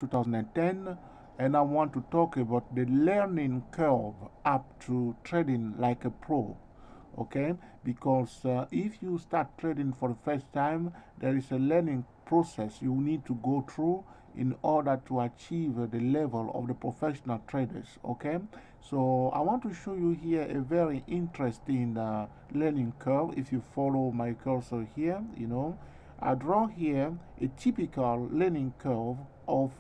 2010, and I want to talk about the learning curve up to trading like a pro. Okay, because if you start trading for the first time, there is a learning process you need to go through in order to achieve the level of the professional traders. Okay, so I want to show you here a very interesting learning curve. If you follow my cursor here, I draw here a typical learning curve of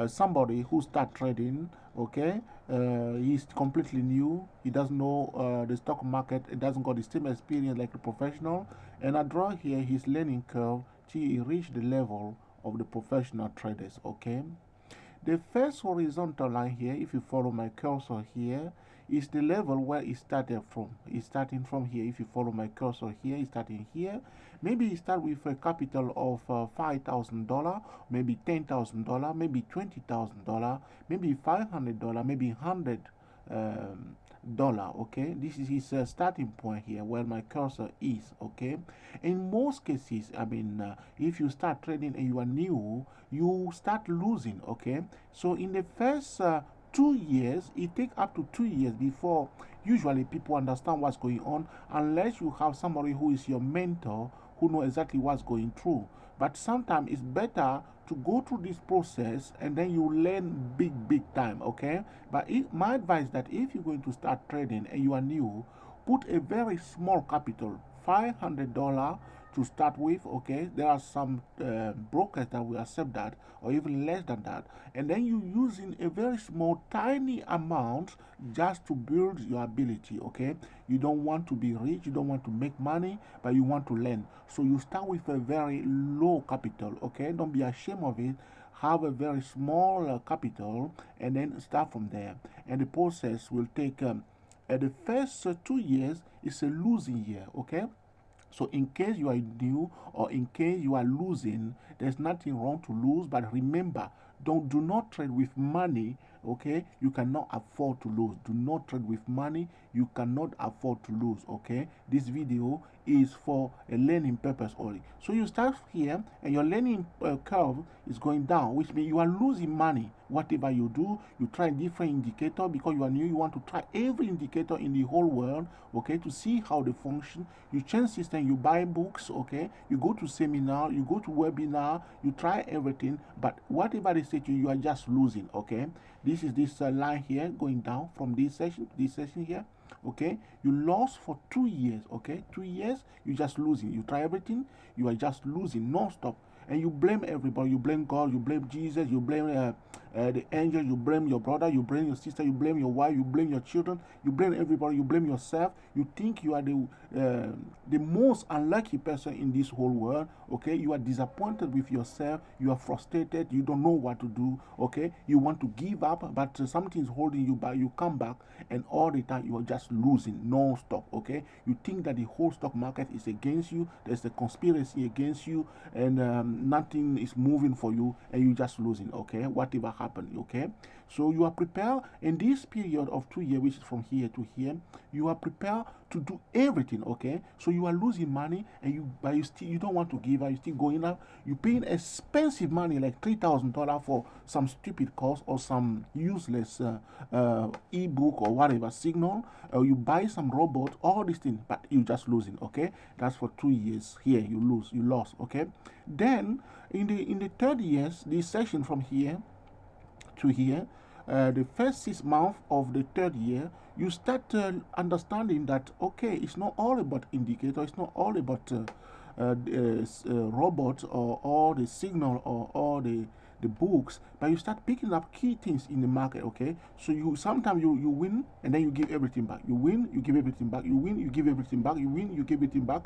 somebody who start trading. Okay, he's completely new, he doesn't know the stock market, he doesn't got the same experience like the professional, and I draw here his learning curve till he reach the level of the professional traders. Okay, the first horizontal line here, if you follow my cursor here, is the level where it started from. It's starting from here. If you follow my cursor here, it's starting here. Maybe you start with a capital of $5,000, maybe $10,000, maybe $20,000, maybe $500, maybe $100. Okay, this is his starting point here where my cursor is. Okay, in most cases, I mean, if you start trading and you are new, you start losing. Okay, so in the first 2 years, it takes up to 2 years before usually people understand what's going on, unless you have somebody who is your mentor who know exactly what's going through. But sometimes it's better to go through this process and then you learn big time. Okay, but my advice that if you're going to start trading and you are new, put a very small capital, $500 to start with. Okay, there are some brokers that will accept that, or even less than that, and then you using a very small tiny amount just to build your ability. Okay, you don't want to be rich, you don't want to make money, but you want to learn, so you start with a very low capital. Okay, don't be ashamed of it. Have a very small capital and then start from there, and the process will take the first 2 years is a losing year. Okay, so in case you are new or in case you are losing, there's nothing wrong to lose. But remember, do not trade with money. Okay, you cannot afford to lose. Do not trade with money. You cannot afford to lose. Okay, this video is for a learning purpose only. So you start here, and your learning curve is going down, which means you are losing money. Whatever you do, you try different indicator because you are new. You want to try every indicator in the whole world. Okay, to see how they function. You change system. You buy books. Okay, you go to seminar. You go to webinar. You try everything, but whatever they say to you, you are just losing. Okay, this is this line here going down from this session to this session here. Okay, you lost for 2 years. Okay, 2 years you just losing. You try everything, you are just losing non-stop, and you blame everybody. You blame God, you blame Jesus, you blame the angel, you blame your brother, you blame your sister, you blame your wife, you blame your children, you blame everybody, you blame yourself. You think you are the most unlucky person in this whole world. Okay, you are disappointed with yourself, you are frustrated, you don't know what to do. Okay, you want to give up, but something is holding you back. You come back, and all the time you are just losing non-stop. Okay, you think that the whole stock market is against you, there's a conspiracy against you, and nothing is moving for you, and you just losing. Okay, whatever happened. Okay, so you are prepared in this period of 2 years, which is from here to here. You are prepared to do everything. Okay, so you are losing money, and you don't want to give up. You still going up. You paying expensive money like $3,000 for some stupid course or some useless ebook or whatever signal. You buy some robot, all these things, but you just losing. Okay, that's for 2 years. Here you lost. Okay, then in the third years, this section from here to here, the first 6 months of the third year, you start understanding that okay, it's not all about indicator, it's not all about robots or all the signal or all the books, but you start picking up key things in the market. Okay, so you sometimes you win and then you give everything back. You win, you give everything back. You win, you give everything back. You win, you give everything back.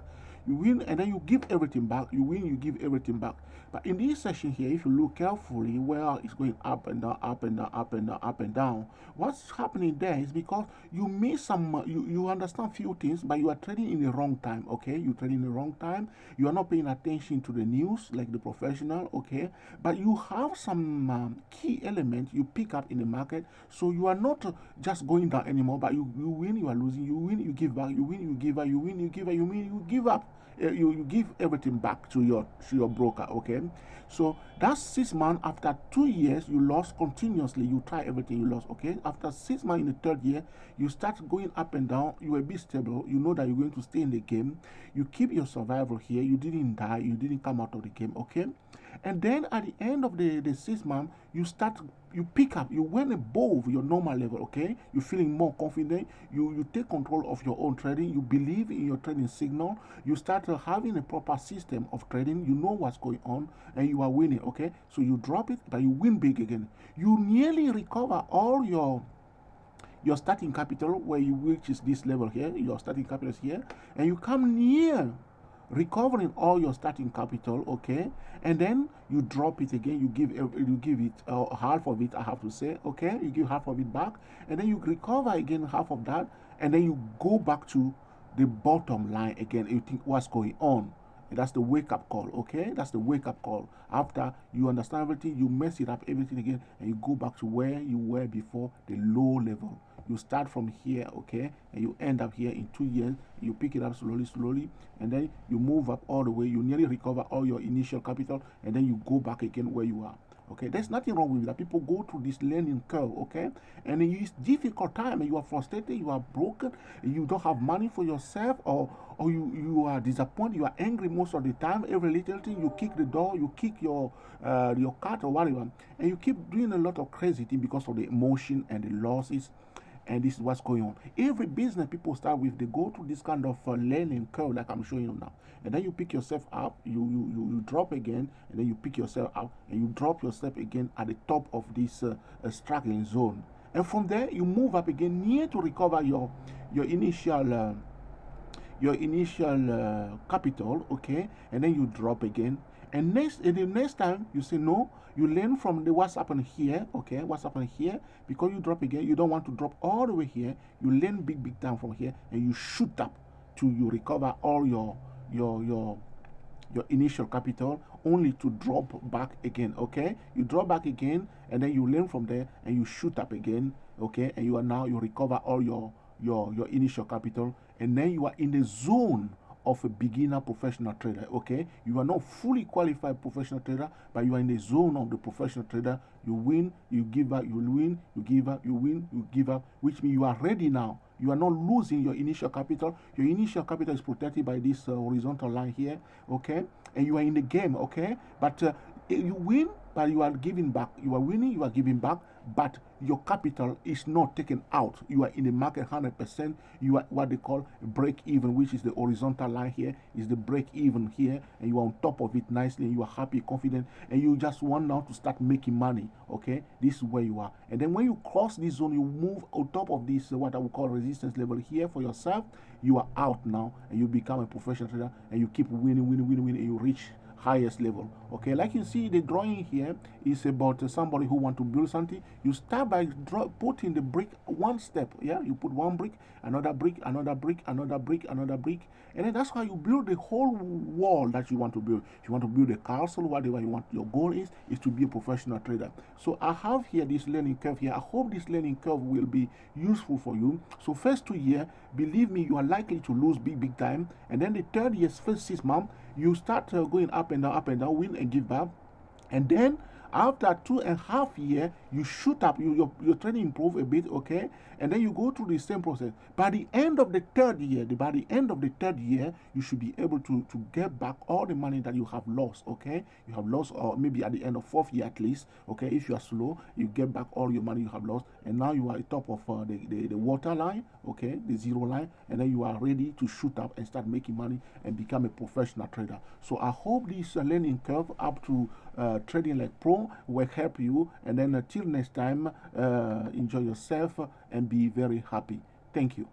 You win and then you give everything back. You win, you give everything back. But in this section here, if you look carefully, where it's going up and down, up and down, up and down, up and down, what's happening there is because you miss some, you understand few things, but you are trading in the wrong time. Okay, you trade in the wrong time. You are not paying attention to the news like the professional. Okay, but you have some key elements you pick up in the market, so you are not just going down anymore, but you win, you are losing, you win, you give back, you win, you give up, you win, you give up, you win, you give up. you give everything back to your broker. Okay, so that's 6 months. After 2 years, you lost continuously. You try everything, you lost. Okay, after 6 months in the third year, you start going up and down. You're a bit stable. You know that you're going to stay in the game. You keep your survival here. You didn't die. You didn't come out of the game. Okay, and then at the end of the 6 months, you pick up, you went above your normal level. Okay, you're feeling more confident. You take control of your own trading. You believe in your trading signal. You start having a proper system of trading. You know what's going on, and you are winning. Okay, so you drop it, but you win big again. You nearly recover all your starting capital, which is this level here. Your starting capital is here, and you come near recovering all your starting capital. Okay, and then you drop it again. You give it half of it, I have to say. Okay, you give half of it back, and then you recover again half of that, and then you go back to the bottom line again. You think, what's going on? And that's the wake-up call. Okay, that's the wake-up call. After you understand everything, you mess it up everything again, and you go back to where you were before, the low level. You start from here, okay, and you end up here in 2 years. You pick it up slowly, and then you move up all the way. You nearly recover all your initial capital, and then you go back again where you are. Okay, there's nothing wrong with that. People go through this learning curve, okay, and it's difficult time, and you are frustrated, you are broken, you don't have money for yourself, or you are disappointed, you are angry most of the time. Every little thing, you kick the door, you kick your cat or whatever, and you keep doing a lot of crazy things because of the emotion and the losses. And this is what's going on. Every business people start with, they go through this kind of learning curve like I'm showing you now. And then you pick yourself up, you drop again, and then you pick yourself up, and you drop yourself again at the top of this struggling zone. And from there, you move up again, near to recover your initial capital, okay? And then you drop again. And the next time you say no, you learn from the what's happened here, okay? What's happened here, because you drop again, you don't want to drop all the way here. You learn big time from here, and you shoot up to you recover all your initial capital, only to drop back again. Okay, you drop back again, and then you learn from there, and you shoot up again. Okay, and you recover all your initial capital, and then you are in the zone of a beginner professional trader. Okay, you are not fully qualified professional trader, but you are in the zone of the professional trader. You win, you give up, you win, you give up, you win, you give up, which means you are ready now. You are not losing your initial capital. Your initial capital is protected by this horizontal line here. Okay, and you are in the game. Okay, but you win, but you are giving back. You are winning, you are giving back, but your capital is not taken out. You are in the market 100%. You are what they call break even, which is the horizontal line here, is the break even here, and you are on top of it nicely, and you are happy, confident, and you just want now to start making money. Okay, this is where you are. And then when you cross this zone, you move on top of this what I would call resistance level here for yourself. You are out now, and you become a professional trader, and you keep winning, and you reach highest level. Okay, like you see, the drawing here is about somebody who want to build something. You start by putting the brick one step. Yeah, you put one brick, another brick, another brick, another brick, another brick, and then that's how you build the whole wall that you want to build. If you want to build a castle, whatever you want, your goal is to be a professional trader. So I have here this learning curve here. I hope this learning curve will be useful for you. So first 2 years, believe me, you are likely to lose big time, and then the third year's first 6 months, you start going up and down, win and give back, and then after 2.5 years, you shoot up, your training improve a bit, okay, and then you go through the same process. By the end of the third year, you should be able to get back all the money that you have lost. Okay, you have lost, or maybe at the end of 4th year at least. Okay, if you are slow, you get back all your money you have lost, and now you are at top of the water line, okay, the zero line, and then you are ready to shoot up and start making money and become a professional trader. So I hope this learning curve up to trading like pro will help you, and then until next time, enjoy yourself and be very happy. Thank you.